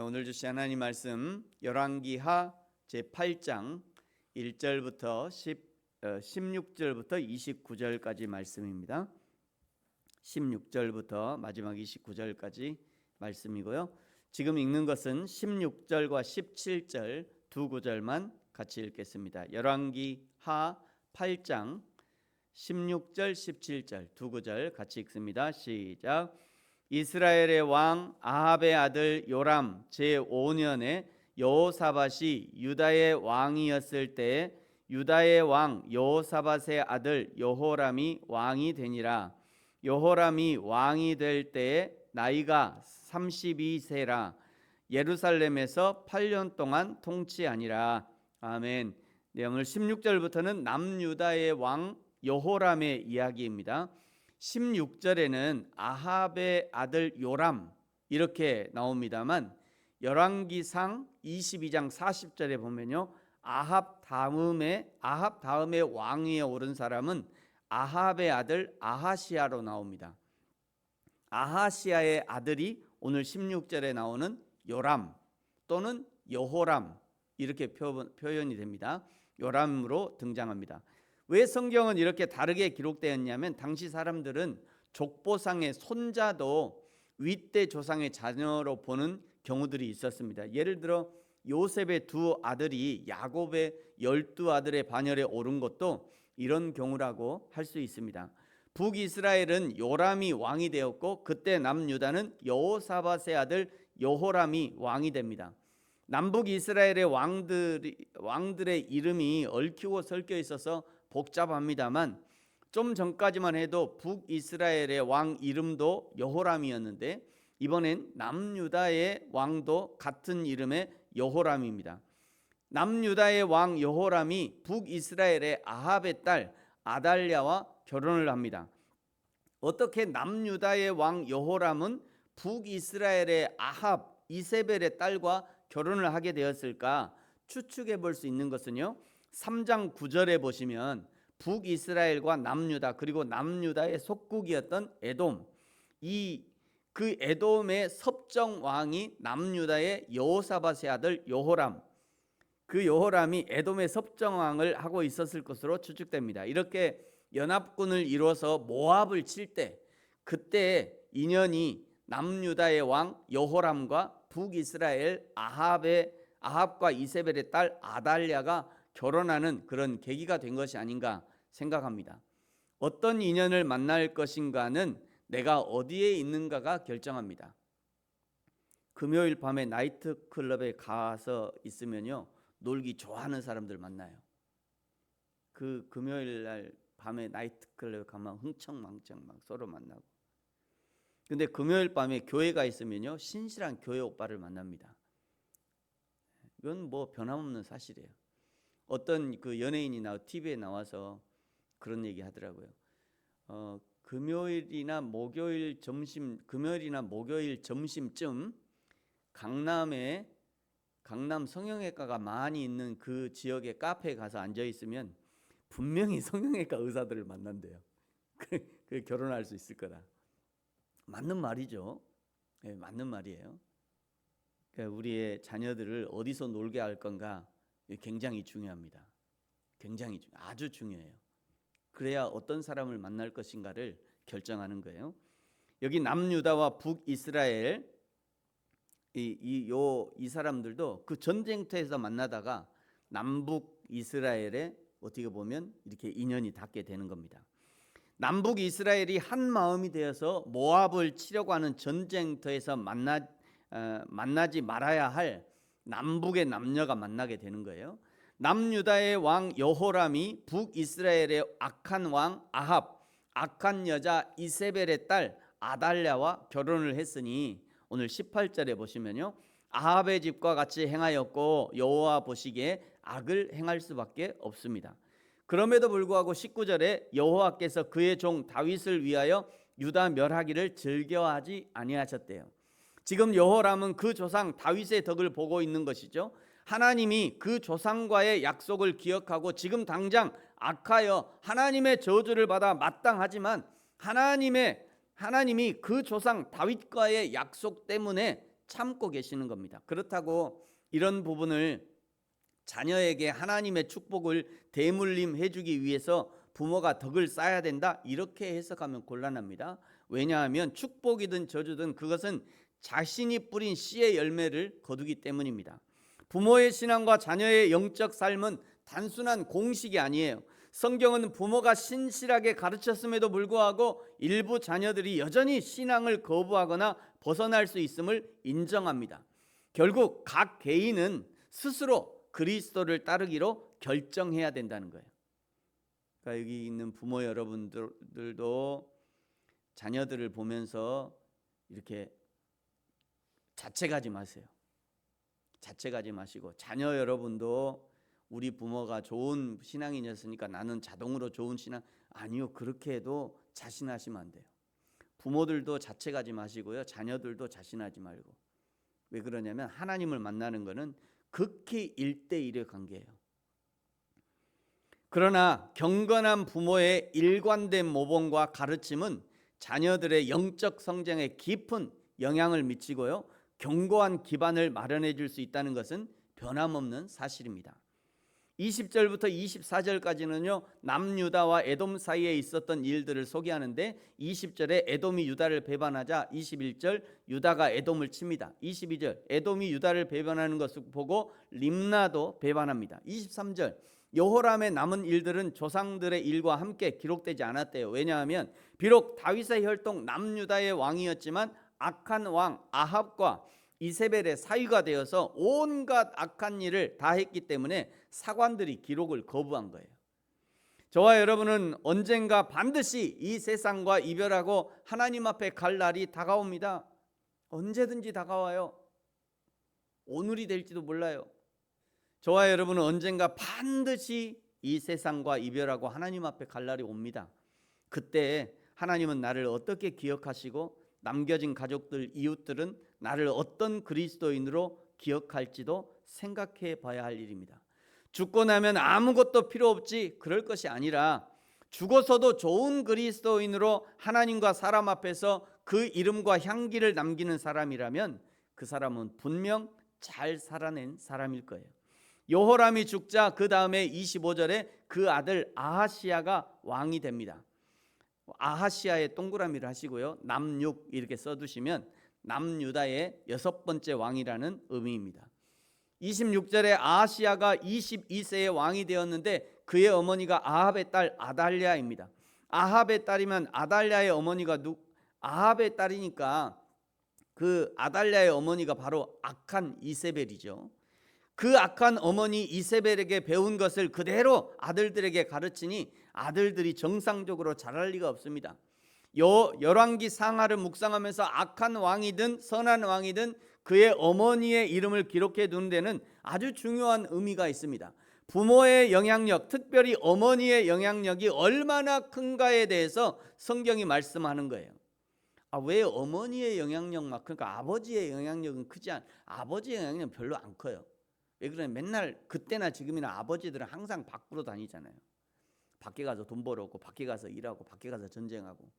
오늘 주신 하나님 말씀 열왕기하 제8장 1절부터 16절부터 29절까지 말씀입니다. 16절부터 마지막 29절까지 말씀이고요. 지금 읽는 것은 16절과 17절 두 구절만 같이 읽겠습니다. 열왕기하 8장 16절 17절 두 구절 같이 읽습니다. 시작. 이스라엘의 왕 아합의 아들 요람 제5년에 여호사밧이 유다의 왕이었을 때 유다의 왕 여호사밧의 아들 여호람이 왕이 되니라. 여호람이 왕이 될 때에 나이가 32세라. 예루살렘에서 8년 동안 통치하니라. 아멘. 네, 오늘 16절부터는 남유다의 왕 여호람의 이야기입니다. 16절에는 아합의 아들 요람 이렇게 나옵니다만 열왕기상 22장 40절에 보면요, 아합 다음에 왕위에 오른 사람은 아합의 아들 아하시야로 나옵니다. 아하시야의 아들이 오늘 16절에 나오는 요람 또는 여호람 이렇게 표현이 됩니다. 요람으로 등장합니다. 왜 성경은 이렇게 다르게 기록되었냐면 당시 사람들은 족보상의 손자도 윗대 조상의 자녀로 보는 경우들이 있었습니다. 예를 들어 요셉의 두 아들이 야곱의 12아들의 반열에 오른 것도 이런 경우라고 할 수 있습니다. 북이스라엘은 요람이 왕이 되었고 그때 남유다는 여호사밧의 아들 여호람이 왕이 됩니다. 남북 이스라엘의 왕들의 이름이 얽히고 설켜 있어서 복잡합니다만 좀 전까지만 해도 북이스라엘의 왕 이름도 여호람이었는데 이번엔 남유다의 왕도 같은 이름의 여호람입니다. 남유다의 왕 여호람이 북이스라엘의 아합의 딸 아달랴와 결혼을 합니다. 어떻게 남유다의 왕 여호람은 북이스라엘의 아합 이세벨의 딸과 결혼을 하게 되었을까? 추측해 볼 수 있는 것은요, 3장 9절에 보시면 북이스라엘과 남유다 그리고 남유다의 속국이었던 에돔, 그 에돔의 섭정 왕이 남유다의 여호사밧의 아들 여호람, 그 여호람이 에돔의 섭정 왕을 하고 있었을 것으로 추측됩니다. 이렇게 연합군을 이루어서 모압을 칠 때 그때 인연이 남유다의 왕 여호람과 북이스라엘 아합과 이세벨의 딸 아달랴가 결혼하는 그런 계기가 된 것이 아닌가 생각합니다. 어떤 인연을 만날 것인가는 내가 어디에 있는가가 결정합니다. 금요일 밤에 나이트클럽에 가서 있으면요, 놀기 좋아하는 사람들 만나요. 그 금요일 날 밤에 나이트클럽에 가면 흥청망청 막 서로 만나고. 근데 금요일 밤에 교회가 있으면요, 신실한 교회 오빠를 만납니다. 이건 뭐 변함없는 사실이에요. 어떤 그 연예인이 TV에 나와서 그런 얘기 하더라고요. 금요일이나 목요일 점심쯤 강남 성형외과가 많이 있는 그 지역의 카페에 가서 앉아 있으면 분명히 성형외과 의사들을 만난대요. 그 결혼할 수 있을 거다. 맞는 말이죠. 네, 맞는 말이에요. 그러니까 우리의 자녀들을 어디서 놀게 할 건가 굉장히 중요합니다. 아주 중요해요. 그래야 어떤 사람을 만날 것인가를 결정하는 거예요. 여기 남유다와 북이스라엘 이 사람들도 그 전쟁터에서 만나다가 남북 이스라엘에 어떻게 보면 이렇게 인연이 닿게 되는 겁니다. 남북 이스라엘이 한 마음이 되어서 모압을 치려고 하는 전쟁터에서 만나지 말아야 할 남북의 남녀가 만나게 되는 거예요. 남유다의 왕 여호람이 북이스라엘의 악한 왕 아합, 악한 여자 이세벨의 딸 아달랴와 결혼을 했으니 오늘 18절에 보시면요, 아합의 집과 같이 행하였고 여호와 보시기에 악을 행할 수밖에 없습니다. 그럼에도 불구하고 19절에 여호와께서 그의 종 다윗을 위하여 유다 멸하기를 즐겨하지 아니하셨대요. 지금 여호람은 그 조상 다윗의 덕을 보고 있는 것이죠. 하나님이 그 조상과의 약속을 기억하고 지금 당장 악하여 하나님의 저주를 받아 마땅하지만 하나님이 그 조상 다윗과의 약속 때문에 참고 계시는 겁니다. 그렇다고 이런 부분을 자녀에게 하나님의 축복을 대물림해 주기 위해서 부모가 덕을 쌓아야 된다 이렇게 해석하면 곤란합니다. 왜냐하면 축복이든 저주든 그것은 자신이 뿌린 씨의 열매를 거두기 때문입니다. 부모의 신앙과 자녀의 영적 삶은 단순한 공식이 아니에요. 성경은 부모가 신실하게 가르쳤음에도 불구하고 일부 자녀들이 여전히 신앙을 거부하거나 벗어날 수 있음을 인정합니다. 결국 각 개인은 스스로 그리스도를 따르기로 결정해야 된다는 거예요. 그러니까 여기 있는 부모 여러분들도 자녀들을 보면서 이렇게 자책하지 마세요. 자책하지 마시고 자녀 여러분도 우리 부모가 좋은 신앙인이었으니까 나는 자동으로 좋은 신앙 아니요. 그렇게 해도 자신하시면 안 돼요. 부모들도 자책하지 마시고요. 자녀들도 자신하지 말고. 왜 그러냐면 하나님을 만나는 것은 극히 1대1의 관계예요. 그러나 경건한 부모의 일관된 모범과 가르침은 자녀들의 영적 성장에 깊은 영향을 미치고요. 견고한 기반을 마련해 줄 수 있다는 것은 변함없는 사실입니다. 20절부터 24절까지는요. 남유다와 에돔 사이에 있었던 일들을 소개하는데 20절에 에돔이 유다를 배반하자 21절 유다가 에돔을 칩니다. 22절 에돔이 유다를 배반하는 것을 보고 림나도 배반합니다. 23절 여호람의 남은 일들은 조상들의 일과 함께 기록되지 않았대요. 왜냐하면 비록 다윗의 혈통 남유다의 왕이었지만 악한 왕 아합과 이세벨의 사위가 되어서 온갖 악한 일을 다 했기 때문에 사관들이 기록을 거부한 거예요. 저와 여러분은 언젠가 반드시 이 세상과 이별하고 하나님 앞에 갈 날이 다가옵니다. 언제든지 다가와요. 오늘이 될지도 몰라요. 저와 여러분은 언젠가 반드시 이 세상과 이별하고 하나님 앞에 갈 날이 옵니다. 그때 하나님은 나를 어떻게 기억하시고 남겨진 가족들, 이웃들은 나를 어떤 그리스도인으로 기억할지도 생각해 봐야 할 일입니다. 죽고 나면 아무것도 필요 없지 그럴 것이 아니라 죽어서도 좋은 그리스도인으로 하나님과 사람 앞에서 그 이름과 향기를 남기는 사람이라면 그 사람은 분명 잘 살아낸 사람일 거예요. 여호람이 죽자 그 다음에 25절에 그 아들 아하시야가 왕이 됩니다. 아하시야의 동그라미를 하시고요. 남육 이렇게 써두시면 남유다의 6번째 왕이라는 의미입니다. 26절에 아하시야가 22세의 왕이 되었는데 그의 어머니가 아합의 딸 아달랴입니다. 아합의 딸이면 아달랴의 어머니가 아합의 딸이니까 그 아달랴의 어머니가 바로 악한 이세벨이죠. 그 악한 어머니 이세벨에게 배운 것을 그대로 아들들에게 가르치니 아들들이 정상적으로 자랄 리가 없습니다. 열왕기 상하를 묵상하면서 악한 왕이든 선한 왕이든 그의 어머니의 이름을 기록해 두는 데는 아주 중요한 의미가 있습니다. 부모의 영향력, 특별히 어머니의 영향력이 얼마나 큰가에 대해서 성경이 말씀하는 거예요. 왜 어머니의 영향력만 그러니까 아버지의 영향력은 크지 않? 아버지의 영향력은 별로 안 커요. 왜 그러냐면 맨날 그때나 지금이나 아버지들은 항상 밖으로 다니잖아요. 밖에 가서 돈 벌어오고 밖에 가서 일하고 밖에 가서 전쟁하고.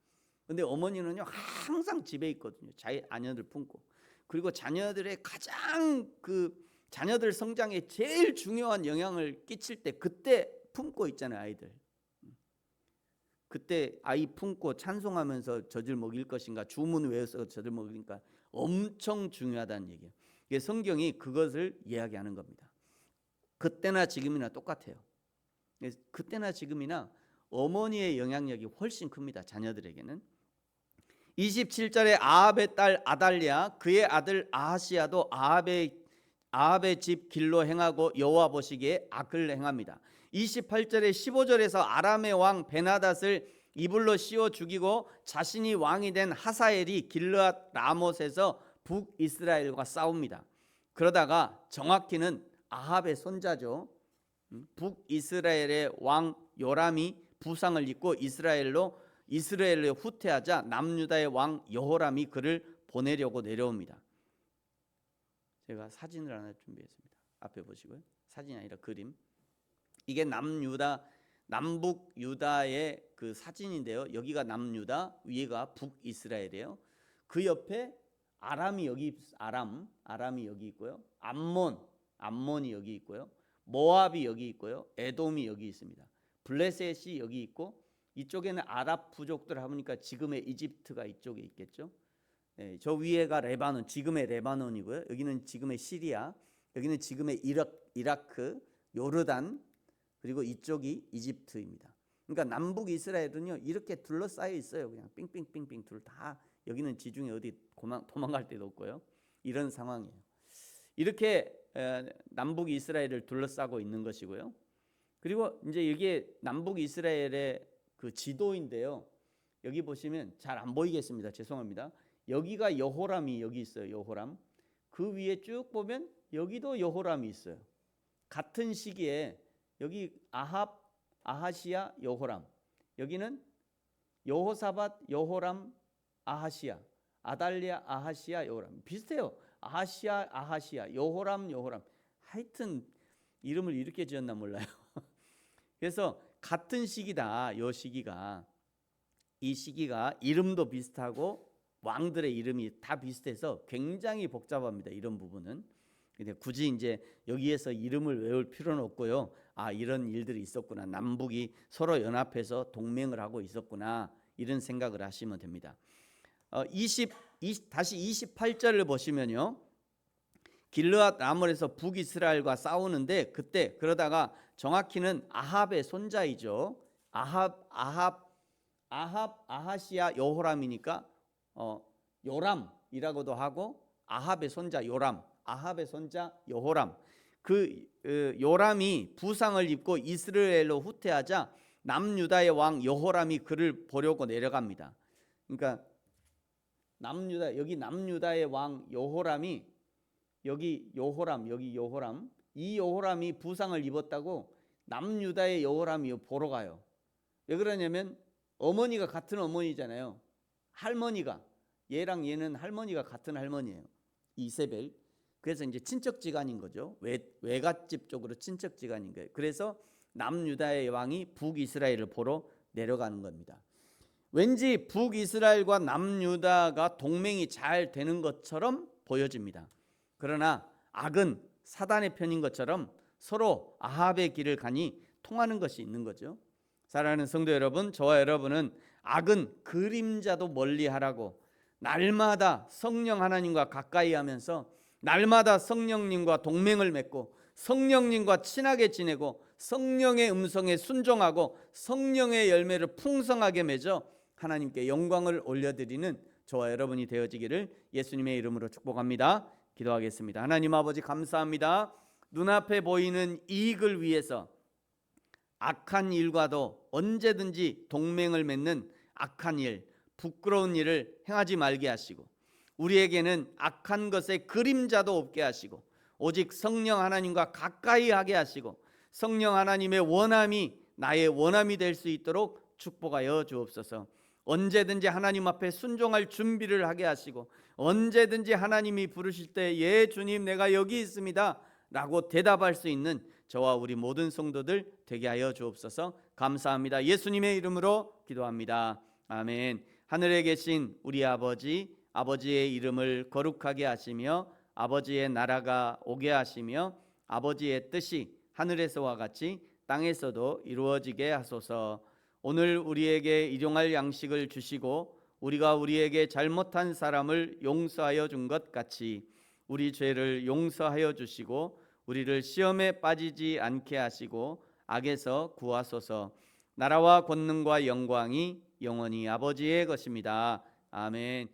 근데 어머니는요 항상 집에 있거든요. 자녀들 품고. 그리고 자녀들의 가장 자녀들 성장에 제일 중요한 영향을 끼칠 때 그때 품고 있잖아요. 아이들. 그때 아이 품고 찬송하면서 젖을 먹일 것인가 주문 외워서 젖을 먹이니까 엄청 중요하다는 얘기예요. 이게 성경이 그것을 이야기하는 겁니다. 그때나 지금이나 똑같아요. 그때나 지금이나 어머니의 영향력이 훨씬 큽니다. 자녀들에게는. 27절에 아합의 딸 아달랴 그의 아들 아하시야도 아합의 집 길로 행하고 여호와 보시기에 악을 행합니다. 28절에 15절에서 아람의 왕 베나닷을 이불로 씌워 죽이고 자신이 왕이 된 하사엘이 길르앗 라못에서 북이스라엘과 싸웁니다. 그러다가 정확히는 아합의 손자죠. 북이스라엘의 왕 요람이 부상을 입고 이스라엘로 후퇴하자 남유다의 왕 여호람이 그를 보내려고 내려옵니다. 제가 사진을 하나 준비했습니다. 앞에 보시고요. 사진이 아니라 그림. 이게 남북 유다의 그 사진인데요. 여기가 남유다, 위에가 북이스라엘이에요. 그 옆에 아람이 여기 아람이 여기 있고요. 암몬이 여기 있고요. 모압이 여기 있고요. 에돔이 여기 있습니다. 블레셋이 여기 있고 이쪽에는 아랍 부족들 하니까 지금의 이집트가 이쪽에 있겠죠. 네, 저 위에가 레바논, 지금의 레바논이고요. 여기는 지금의 시리아, 여기는 지금의 이라크, 요르단, 그리고 이쪽이 이집트입니다. 그러니까 남북 이스라엘은요 이렇게 둘러싸여 있어요. 그냥 빙빙빙빙 둘 다. 여기는 지중해 어디 도망갈 데도 없고요. 이런 상황이에요. 이렇게 남북 이스라엘을 둘러싸고 있는 것이고요. 그리고 이제 이게 남북 이스라엘의 그 지도인데요. 여기 보시면 잘 안 보이겠습니다. 죄송합니다. 여기가 여호람이 여기 있어요. 여호람. 그 위에 쭉 보면 여기도 여호람이 있어요. 같은 시기에 여기 아합, 아하시야, 여호람. 여기는 여호사밧, 여호람, 아하시야, 아달랴, 아하시야, 여호람. 비슷해요. 아하시야, 여호람. 하여튼 이름을 이렇게 지었나 몰라요. 그래서 같은 시기다. 요 시기가, 이 시기가 이름도 비슷하고 왕들의 이름이 다 비슷해서 굉장히 복잡합니다. 이런 부분은. 근데 굳이 이제 여기에서 이름을 외울 필요는 없고요. 아, 이런 일들이 있었구나. 남북이 서로 연합해서 동맹을 하고 있었구나. 이런 생각을 하시면 됩니다. 다시 28절을 보시면요. 길르앗 라몰에서 북이스라엘과 싸우는데 그때 그러다가 정확히는 아합의 손자이죠. 아하시야 여호람이니까 요람이라고도 하고 아합의 손자 요람, 아합의 손자 여호람. 그 요람이 부상을 입고 이스라엘로 후퇴하자 남유다의 왕 여호람이 그를 보려고 내려갑니다. 그러니까 여기 남유다의 왕 여호람이 여기 요호람 이 요호람이 부상을 입었다고 남유다의 여호람이 보러 가요. 왜 그러냐면 어머니가 같은 어머니잖아요. 할머니가 얘랑 얘는 할머니가 같은 할머니예요. 이세벨. 그래서 이제 친척지간인 거죠. 외갓집 쪽으로 친척지간인 거예요. 그래서 남유다의 왕이 북이스라엘을 보러 내려가는 겁니다. 왠지 북이스라엘과 남유다가 동맹이 잘 되는 것처럼 보여집니다. 그러나 악은 사단의 편인 것처럼 서로 아합의 길을 가니 통하는 것이 있는 거죠. 사랑하는 성도 여러분, 저와 여러분은 악은 그림자도 멀리하라고 날마다 성령 하나님과 가까이 하면서 날마다 성령님과 동맹을 맺고 성령님과 친하게 지내고 성령의 음성에 순종하고 성령의 열매를 풍성하게 맺어 하나님께 영광을 올려드리는 저와 여러분이 되어지기를 예수님의 이름으로 축복합니다. 기도하겠습니다. 하나님 아버지 감사합니다. 눈앞에 보이는 이익을 위해서 악한 일과도 언제든지 동맹을 맺는 악한 일, 부끄러운 일을 행하지 말게 하시고 우리에게는 악한 것의 그림자도 없게 하시고 오직 성령 하나님과 가까이 하게 하시고 성령 하나님의 원함이 나의 원함이 될 수 있도록 축복하여 주옵소서. 언제든지 하나님 앞에 순종할 준비를 하게 하시고 언제든지 하나님이 부르실 때 예 주님 내가 여기 있습니다 라고 대답할 수 있는 저와 우리 모든 성도들 되게 하여 주옵소서. 감사합니다. 예수님의 이름으로 기도합니다. 아멘. 하늘에 계신 우리 아버지, 아버지의 이름을 거룩하게 하시며 아버지의 나라가 오게 하시며 아버지의 뜻이 하늘에서와 같이 땅에서도 이루어지게 하소서. 오늘 우리에게 일용할 양식을 주시고 우리가 우리에게 잘못한 사람을 용서하여 준 것 같이 우리 죄를 용서하여 주시고 우리를 시험에 빠지지 않게 하시고 악에서 구하소서. 나라와 권능과 영광이 영원히 아버지의 것입니다. 아멘.